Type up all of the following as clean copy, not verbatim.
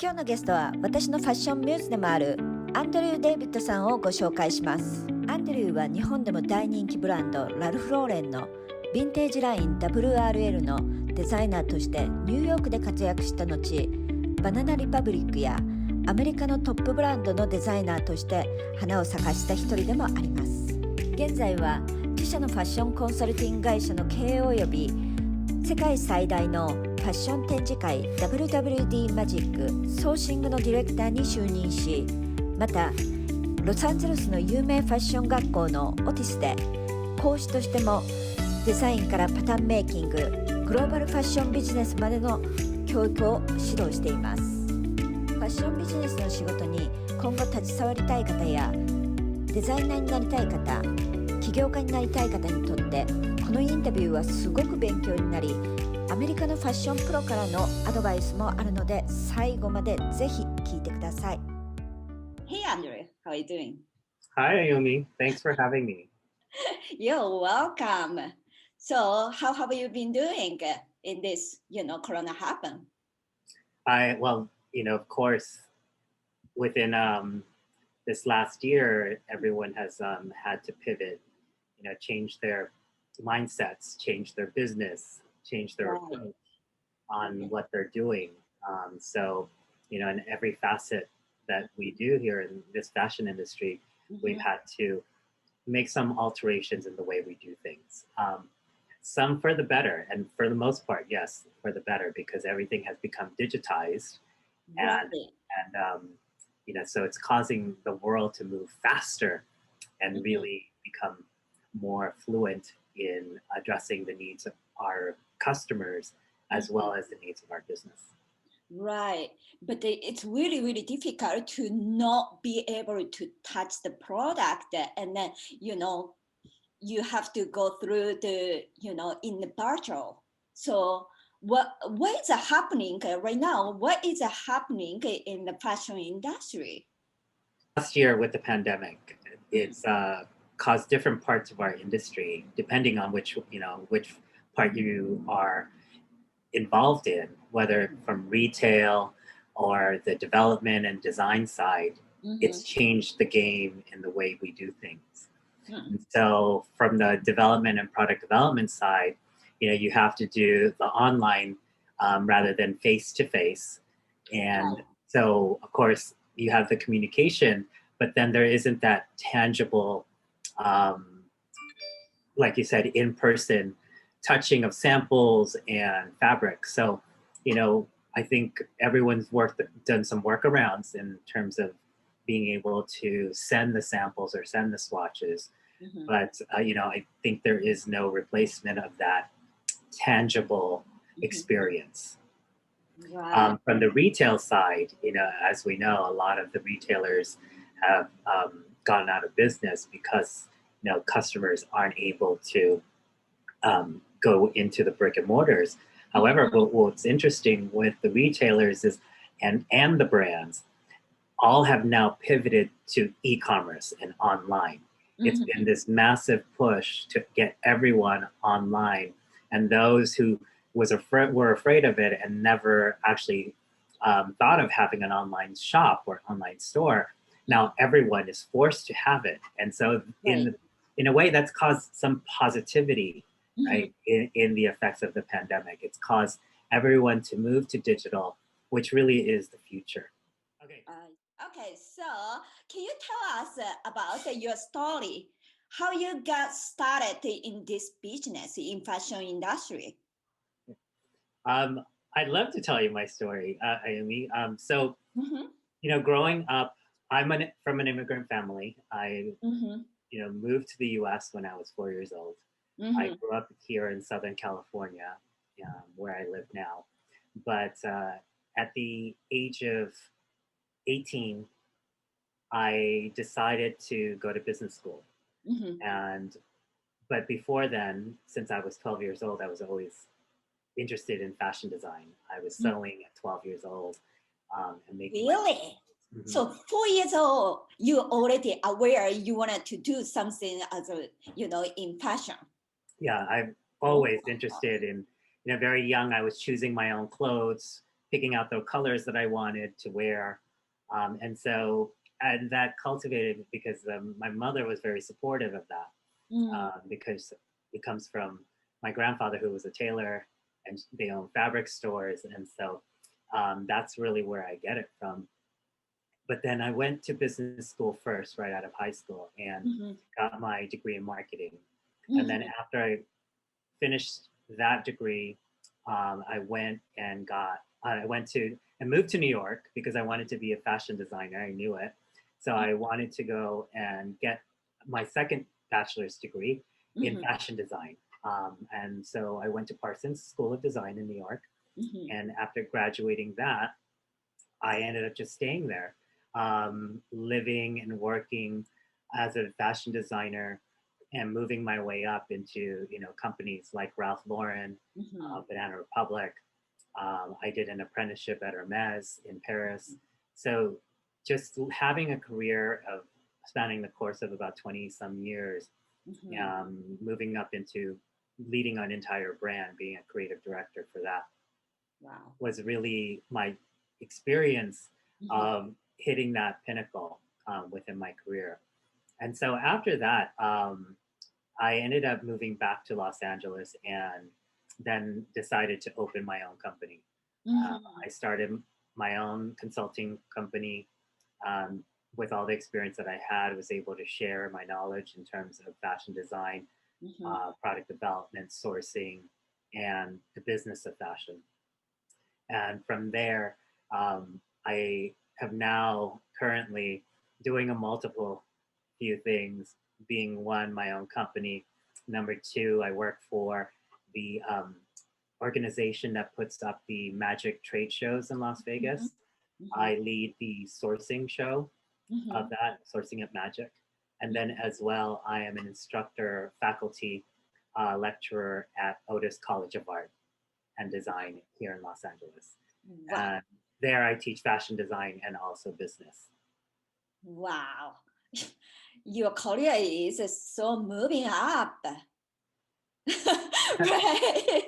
今日のゲストは私のファッションミューズでもあるアンドリュー・デイビッドさんをご紹介します。アンドリューは日本でも大人気ブランドラルフ・ローレンのヴィンテージライン WRL のデザイナーとしてニューヨークで活躍した後、バナナリパブリックやアメリカのトップブランドのデザイナーとして花を咲かした一人でもあります。現在は自社のファッションコンサルティング会社の経営及び世界最大のファッション展示会 WWD マジックソーシングのディレクターに就任し、またロサンゼルスの有名ファッション学校のOTISで講師としてもデザインからパターンメイキング、グローバルファッションビジネスまでの教育を指導しています。ファッションビジネスの仕事に今後携わりたい方やデザイナーになりたい方、起業家になりたい方にとってこのインタビューはすごく勉強になり、アメリカのファッションプロからのアドバイスもあるので最後までぜひ聞いてください。Hey Andrew, how are you doing? Hi Ayumi, thanks for having me. You're welcome. So how have you been doing in this, Corona happened? Of course, within this last year, everyone has had to pivot, change their mindsets, change their business, change their approach on what they're doing. In every facet that we do here in this fashion industry, we've had to make some alterations in the way we do things. Some for the better, and for the most part, yes, for the better, because everything has become digitized, so it's causing the world to move faster and really become more fluent in addressing the needs of our customers as well as the needs of our business. Right. But it's really, really difficult to not be able to touch the product. And then, you have to go through the, in the virtual. So what is happening right now? What is happening in the fashion industry? Last year with the pandemic, it's caused different parts of our industry, depending on which part you are involved in, whether from retail or the development and design side. It's changed the game in the way we do things. So from the development and product development side, you have to do the online rather than face-to-face. And so, of course, you have the communication, but then there isn't that tangible, like you said, in-person touching of samples and fabric. So, I think everyone's done some workarounds in terms of being able to send the samples or send the swatches. But, I think there is no replacement of that tangible experience. From the retail side, as we know, a lot of the retailers have gone out of business because, customers aren't able to go into the brick and mortars. However, what's interesting with the retailers is, and the brands, all have now pivoted to e-commerce and online. It's been this massive push to get everyone online, and those who were afraid of it and never actually thought of having an online shop or online store, now everyone is forced to have it. And so in a way that's caused some positivity, right, in the effects of the pandemic. It's caused everyone to move to digital, which really is the future. Okay, so can you tell us about your story, how you got started in this business in fashion industry? I'd love to tell you my story, Ayumi. Growing up, I'm from an immigrant family. I, moved to the U.S. when I was 4 years old. I grew up here in Southern California, where I live now. But at the age of 18, I decided to go to business school. But before then, since I was 12 years old, I was always interested in fashion design. I was sewing at 12 years old and making. Really? So 4 years old, you already aware you wanted to do something as in fashion. Yeah, I'm always interested in, very young, I was choosing my own clothes, picking out the colors that I wanted to wear. And that cultivated because my mother was very supportive of that because it comes from my grandfather, who was a tailor, and they own fabric stores. And so that's really where I get it from. But then I went to business school first, right out of high school, and got my degree in marketing. And then after I finished that degree, I moved to New York because I wanted to be a fashion designer. I knew it. So I wanted to go and get my second bachelor's degree in fashion design. And so I went to Parsons School of Design in New York. And after graduating that, I ended up just staying there, living and working as a fashion designer and moving my way up into, companies like Ralph Lauren, Banana Republic. I did an apprenticeship at Hermes in Paris. So just having a career of spanning the course of about 20 some years, moving up into leading an entire brand, being a creative director for that, was really my experience of hitting that pinnacle within my career. And so after that, I ended up moving back to Los Angeles and then decided to open my own company. I started my own consulting company. With all the experience that I had, was able to share my knowledge in terms of fashion design, product development, sourcing, and the business of fashion. And from there, I have now currently doing a few things, being one, my own company. Number two, I work for the organization that puts up the magic trade shows in Las Vegas. I lead the sourcing show of that, Sourcing at Magic. And then as well, I am an instructor, faculty, lecturer at OTIS College of Art and Design here in Los Angeles. And there I teach fashion design and also business. Wow. Your career is so moving up. Right.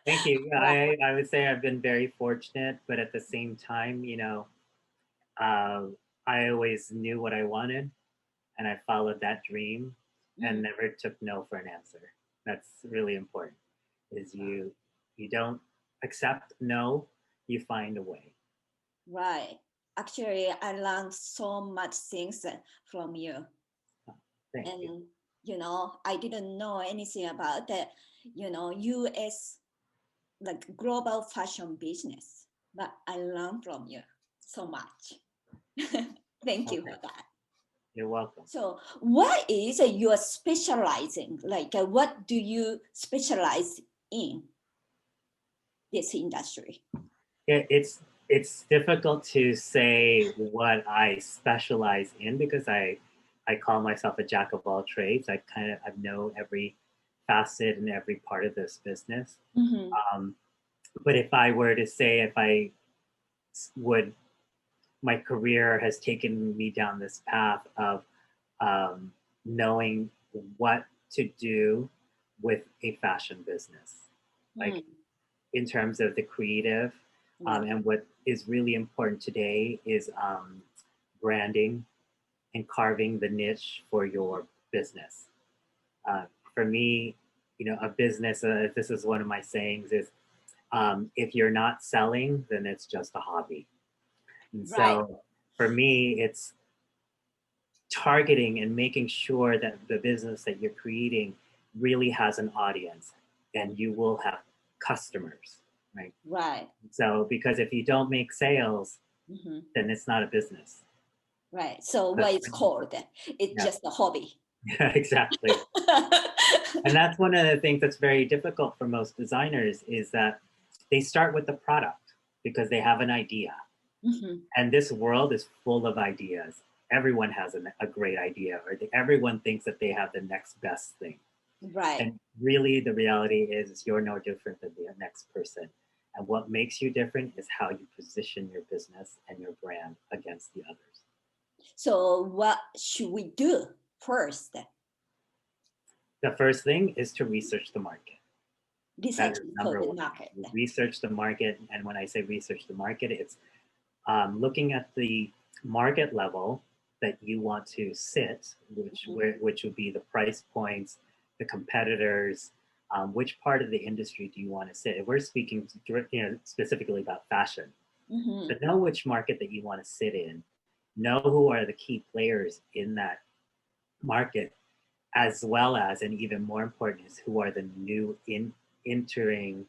Thank you. I would say I've been very fortunate, but at the same time, I always knew what I wanted, and I followed that dream and never took no for an answer. That's really important. Is you don't accept no, you find a way. Right. Actually, I learned so much things from you. Thank you. I didn't know anything about the, U.S. like global fashion business, but I learned from you so much. Thank you for that. You're welcome. So what is your specializing? Like what do you specialize in this industry? Yeah, it's difficult to say what I specialize in because I call myself a jack of all trades. I know every facet and every part of this business. But if I were to say my career has taken me down this path of knowing what to do with a fashion business, like in terms of the creative. And what is really important today is branding and carving the niche for your business. For me, a business, this is one of my sayings, is if you're not selling, then it's just a hobby. And so for me, it's targeting and making sure that the business that you're creating really has an audience and you will have customers, right? Right. So because if you don't make sales, then it's not a business. Right. So what it's called? It's just a hobby. Yeah, exactly. And that's one of the things that's very difficult for most designers is that they start with the product because they have an idea. And this world is full of ideas. Everyone has a great idea, or everyone thinks that they have the next best thing. Right. And really the reality is you're no different than the next person. And what makes you different is how you position your business and your brand against the others. So what should we do first? The first thing is to research the market. Research That is for number the one. market. Research the market. And when I say research the market, it's looking at the market level that you want to sit, which would be the price points, the competitors, which part of the industry do you want to sit? If we're speaking specifically about fashion, so know which market that you want to sit in, know who are the key players in that market, as well as, and even more important, is who are the new entering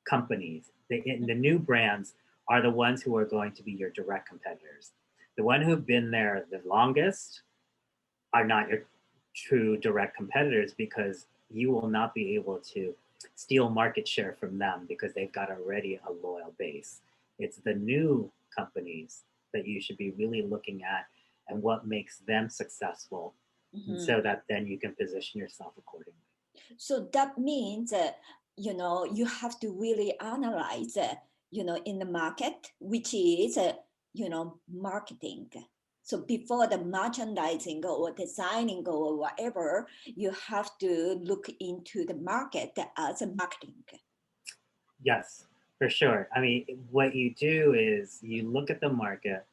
companies. The new brands are the ones who are going to be your direct competitors. The ones who've been there the longest are not your true direct competitors, because you will not be able to steal market share from them because they've got already a loyal base. It's the new companies that you should be really looking at and what makes them successful, so that then you can position yourself accordingly. So that means, you have to really analyze, in the market, which is, marketing. So before the merchandising or designing or whatever, you have to look into the market as a marketing. Yes, for sure. I mean, what you do is you look at the market,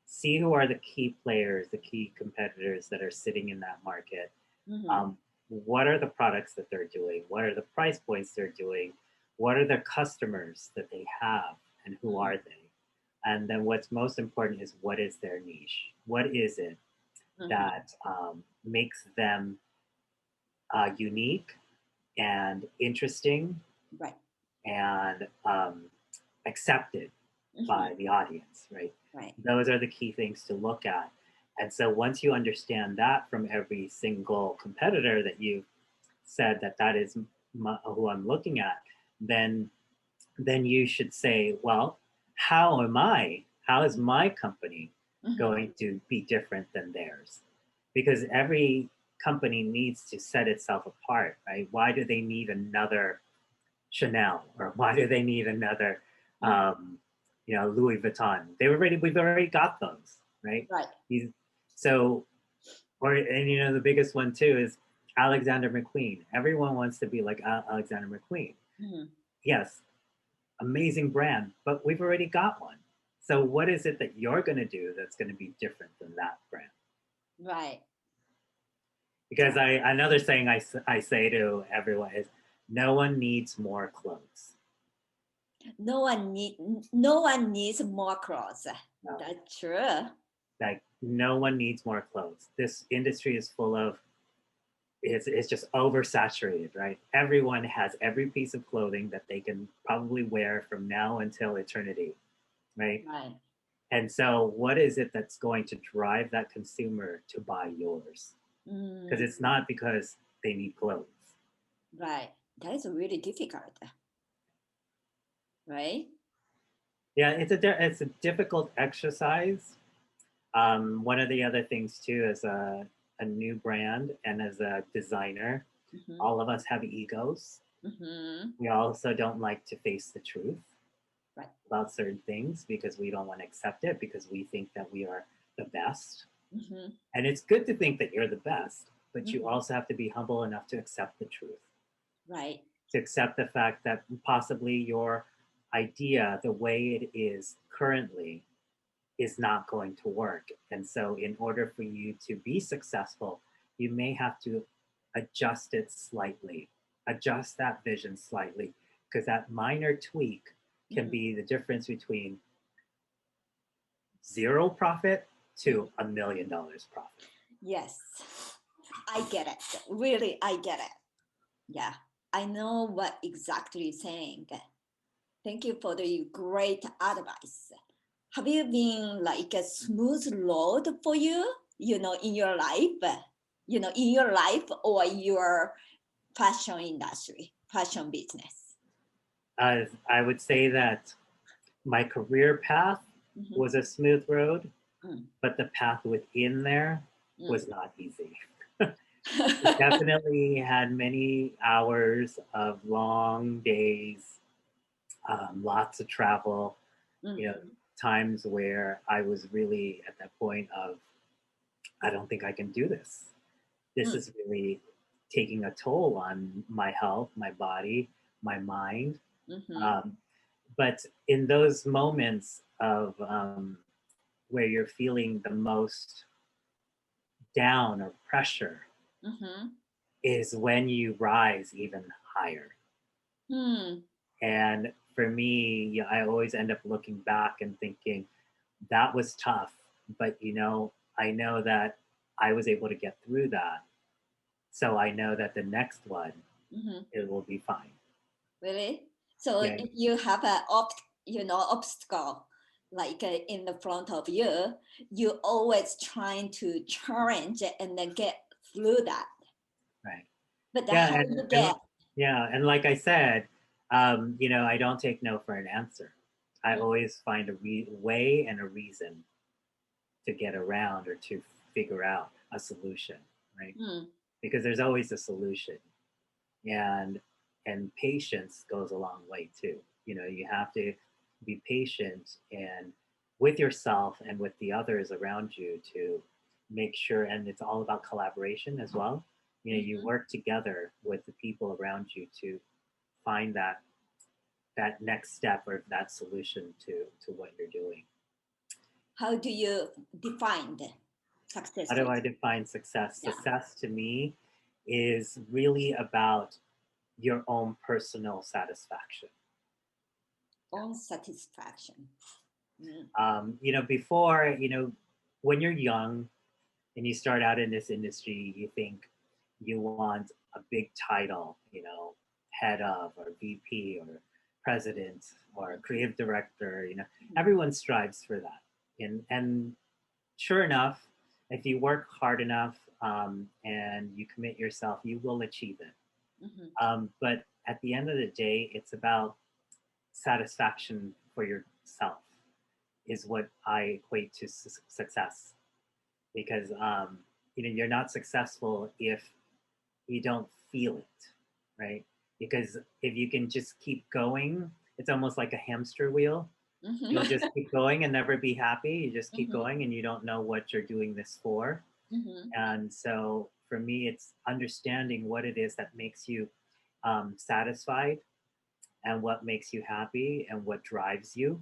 see who are the key players, the key competitors that are sitting in that market. What are the products that they're doing? What are the price points they're doing? What are the customers that they have, and who are they? And then what's most important is, what is their niche? What is it that makes them unique and interesting, right, and accepted by the audience, right? Those are the key things to look at. And so once you understand that from every single competitor that you said that is who I'm looking at, then you should say, well, how is my company going to be different than theirs? Because every company needs to set itself apart, right? Why do they need another Chanel, or why do they need another Louis Vuitton? We've already got those, right? So, the biggest one too is Alexander McQueen. Everyone wants to be like Alexander McQueen. Yes, amazing brand, but we've already got one. So what is it that you're going to do that's going to be different than that brand? Right. Because another saying I say to everyone is, no one needs more clothes. No one needs more clothes. No. That's true. Like, no one needs more clothes. This industry is full of, it's just oversaturated, right? Everyone has every piece of clothing that they can probably wear from now until eternity, right? And so what is it that's going to drive that consumer to buy yours? Because it's not because they need clothes. Right. That is really difficult. Right? Yeah, it's a difficult exercise. One of the other things too, as a new brand and as a designer, all of us have egos. We also don't like to face the truth about certain things, because we don't want to accept it, because we think that we are the best. And it's good to think that you're the best, but you also have to be humble enough to accept the truth. Right. To accept the fact that possibly your idea, the way it is currently, is not going to work. And so in order for you to be successful, you may have to adjust it slightly, adjust that vision slightly, because that minor tweak can be the difference between 0 profit to $1 million profit. Yes, I get it. Really, I get it. Yeah, I know what exactly you're saying. Thank you for the great advice. Have you been like a smooth road for you, in your life, or your fashion industry, fashion business? I would say that my career path was a smooth road, but the path within there was not easy. Definitely had many hours of long days, lots of travel, times where I was really at that point of, I don't think I can do this. This is really taking a toll on my health, my body, my mind. Mm-hmm. But in those moments of where you're feeling the most down or pressure Mm-hmm. is when you rise even higher. Mm. And for me, I always end up looking back and thinking that was tough, but I know that I was able to get through that. So I know that the next one, Mm-hmm. it will be fine. Really? So Yeah. if you have an obstacle like in the front of you, you always trying to challenge and then get through that. Right. But Yeah, how you get? and like I said, I don't take no for an answer. I always find a way and a reason to get around or to figure out a solution, right? Mm. Because there's always a solution, and patience goes a long way too. You have to be patient and with yourself and with the others around you to make sure, and it's all about collaboration as well. You work together with the people around you to find that next step or that solution to what you're doing. How do you define the success? How do I define success? Yeah. Success to me is really about your own personal satisfaction. Own satisfaction. Mm. Before, when you're young and you start out in this industry, you think you want a big title, head of or VP or president or creative director, everyone strives for that. And sure enough, if you work hard enough and you commit yourself, you will achieve it. Mm-hmm. But at the end of the day, it's about satisfaction for yourself is what I equate to success. Because, you're not successful if you don't feel it, right? Because if you can just keep going, it's almost like a hamster wheel. Mm-hmm. You'll just keep going and never be happy. You just keep Mm-hmm. going and you don't know what you're doing this for. Mm-hmm. And so for me, it's understanding what it is that makes you satisfied and what makes you happy and what drives you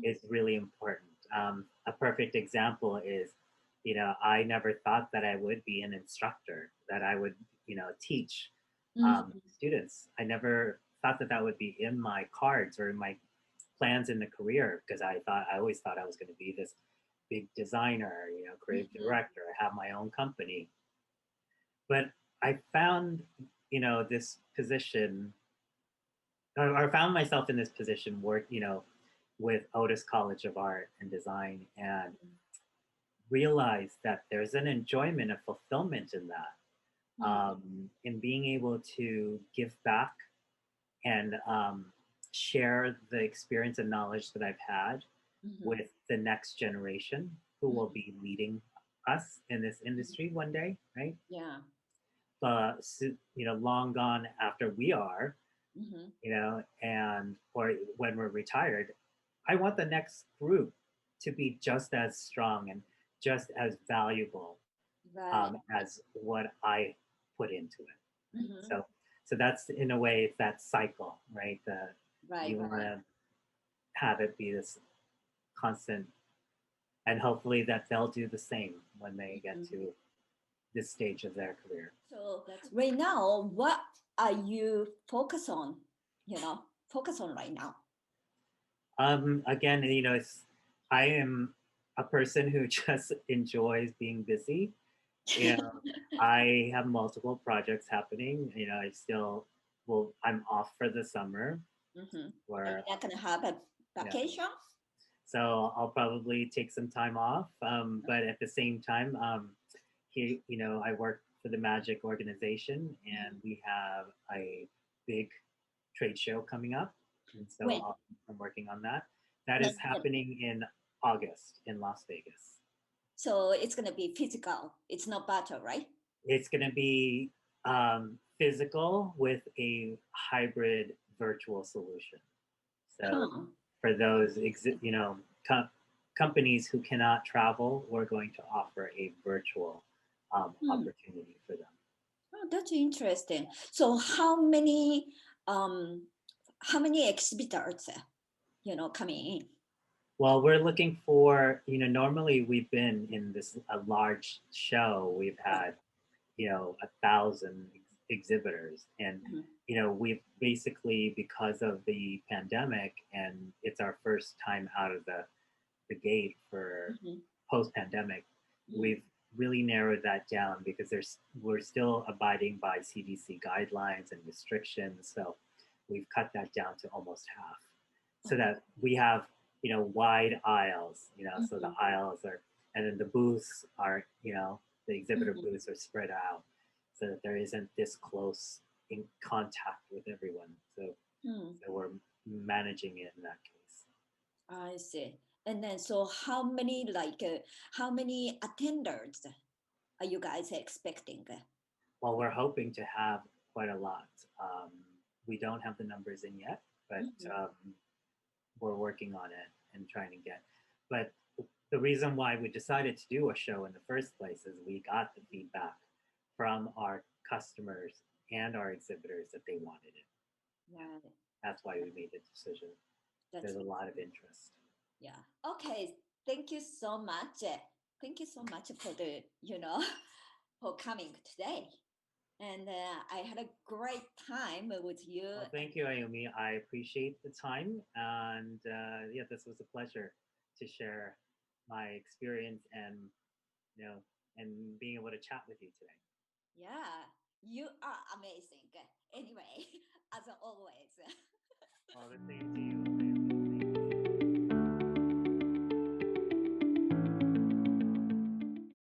is really important. A perfect example is, I never thought that I would be an instructor, that I would, teach students. I never thought that would be in my cards or in my plans in the career, because I always thought I was going to be this big designer, creative director, have my own company. But I found, this position, or found myself in this position with OTIS College of Art and Design, and realized that there's an enjoyment and fulfillment in that, in being able to give back and share the experience and knowledge that I've had with the next generation who will be leading us in this industry one day, right? Yeah. But long gone after we are, and or when we're retired, I want the next group to be just as strong and just as valuable as what I put into it. So that's, in a way, it's that cycle, right? You want to have it be this constant, and hopefully that they'll do the same when they get to this stage of their career. So right now, what are you focused on? Focus on right now. Again, I am a person who just enjoys being busy. I have multiple projects happening. I'm off for the summer. Where you're not gonna have a vacation. Yeah. So I'll probably take some time off. But at the same time, I work for the Magic organization, and we have a big trade show coming up. And so I'm working on that. That is happening in August in Las Vegas. So it's going to be physical. It's not battle, right? It's going to be physical with a hybrid virtual solution. So for those, companies who cannot travel, we're going to offer a virtual opportunity for them. Oh, that's interesting. So how many how many exhibitors, coming in? Well, we're looking for, normally we've been in a large show. We've had, 1,000 exhibitors. And, we've basically, because of the pandemic, and it's our first time out of the gate for post-pandemic, we've really narrowed that down because we're still abiding by CDC guidelines and restrictions. So we've cut that down to almost half so that we have, wide aisles, so the aisles are, and then the booths are, the exhibitor booths are spread out so that there isn't this close in contact with everyone. So, so we're managing it in that case. I see. And then, so how many attenders are you guys expecting? Well, we're hoping to have quite a lot. We don't have the numbers in yet, but we're working on it and trying to get. But the reason why we decided to do a show in the first place is we got the feedback from our customers and our exhibitors that they wanted it. Right. That's why we made the decision. There's a lot of interest. Yeah. Okay. Thank you so much. Thank you so much for for coming today. And I had a great time with you. Well, thank you, Ayumi. I appreciate the time. And this was a pleasure to share my experience and, and being able to chat with you today. Yeah, you are amazing. Anyway, as always. Well, the same to you.